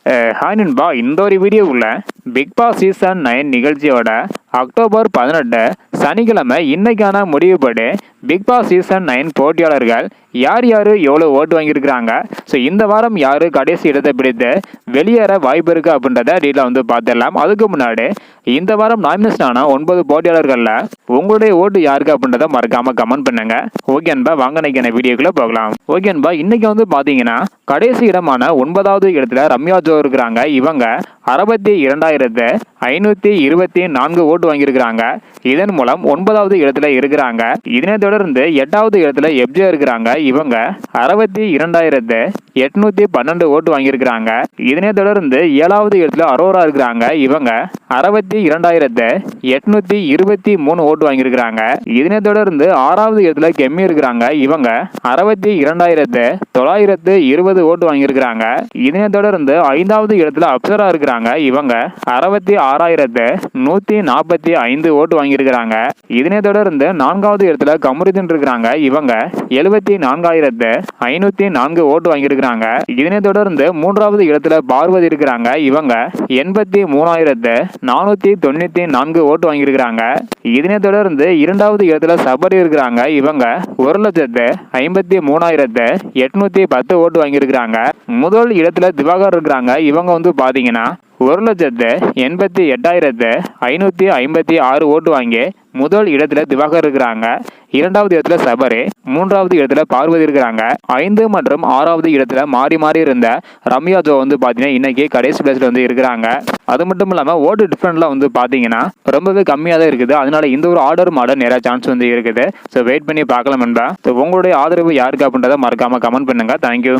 Hi நண்பா, இந்த ஒரு வீடியோவில் பிக் பாஸ் சீசன் 9 நிகழ்ச்சியோட அக்டோபர் 18 சனிக்கிழமை இன்னைக்கான முடிவுபடி பிக் பாஸ் சீசன் 9 போட்டியாளர்கள் யார் எவ்வளோ ஓட்டு வாங்கியிருக்கிறாங்க, ஸோ இந்த வாரம் யார் கடைசி இடத்தை பிடித்து வெளியேற வாய்ப்பு இருக்குது அப்படின்றத டீட்டெயிலாக பார்த்துடலாம். அதுக்கு முன்னாடி இந்த வாரம் நாமினேஷன் ஆன 9 போட்டியாளர்களில் உங்களுடைய ஓட்டு யாருக்கு அப்படின்றத மறக்காமல் கமெண்ட் பண்ணுங்க. ஓகேன்பா, வாங்க இன்னைக்கான வீடியோக்குள்ளே போகலாம். ஓகேன்பா, இன்னைக்கு பார்த்தீங்கன்னா கடைசி இடமான 9வது இடத்துல ரம்யா ஜோ இருக்கிறாங்க. இவங்க 62,524 ஓட்டு வாங்கியிருக்கிறாங்க. இதன் மூலம் 9வது இடத்துல இருக்கிறாங்க. இதனை தொடர்ந்து 8வது இடத்துல எப்ஜே இருக்கிறாங்க. இவங்க 62,812 ஓட்டு வாங்கியிருக்கிறாங்க. இதனை தொடர்ந்து 7வது இடத்துல அரோரா இருக்கிறாங்க. இவங்க 62,823 ஓட்டு வாங்கியிருக்கிறாங்க. இதனை தொடர்ந்து 6வது இடத்துல கெம்மி இருக்கிறாங்க. இவங்க 62,920 ஓட்டு வாங்கியிருக்கிறாங்க. இதனை தொடர்ந்து 5வது இடத்துல அப்சரா இருக்கிறாங்க. இவங்க 66,145 ஓட்டு வாங்கியிருக்கிறாங்க. இதனை தொடர்ந்து 4வது இடத்துல கமருதீன் இருக்கிறாங்க. இவங்க 74,504 ஓட்டு வாங்கியிருக்கிறாங்க. இதனை தொடர்ந்து 3வது இடத்துல பார்வதி இருக்கிறாங்க. இவங்க 83,494 ஓட்டு வாங்கியிருக்கிறாங்க. இதனை தொடர்ந்து 2வது இடத்துல சபரி இருக்கிறாங்க. இவங்க 1,53,810 ஓட்டு வாங்கியிருக்கிறாங்க. முதல் இடத்துல திவாகர் இருக்கிறாங்க. இவங்க பாத்தீங்கன்னா 1,88,556 ஓட்டு வாங்கி முதல் இடத்துல திவாகர் இருக்கிறாங்க. 2வது இடத்துல சபரி, 3வது இடத்துல பார்வதி இருக்கிறாங்க. 5 மற்றும் 6வது இடத்துல மாறி மாறி இருந்த ரம்யா ஜோ பாத்தீங்கன்னா இன்னைக்கு கடைசி பிளேஸ்ல இருக்கிறாங்க. அது மட்டும் இல்லாம ஓட்டு டிஃபரெண்ட்ல பாத்தீங்கன்னா ரொம்பவே கம்மியா தான் இருக்குது. அதனால இந்த ஒரு ஆர்டர் மாடல் நிறைய சான்ஸ் இருக்குது. ஸோ வெயிட் பண்ணி பார்க்கலாம். உங்களுடைய ஆதரவு யாருக்கு அப்படின்றத மறக்காம கமெண்ட் பண்ணுங்க. தேங்க்யூ.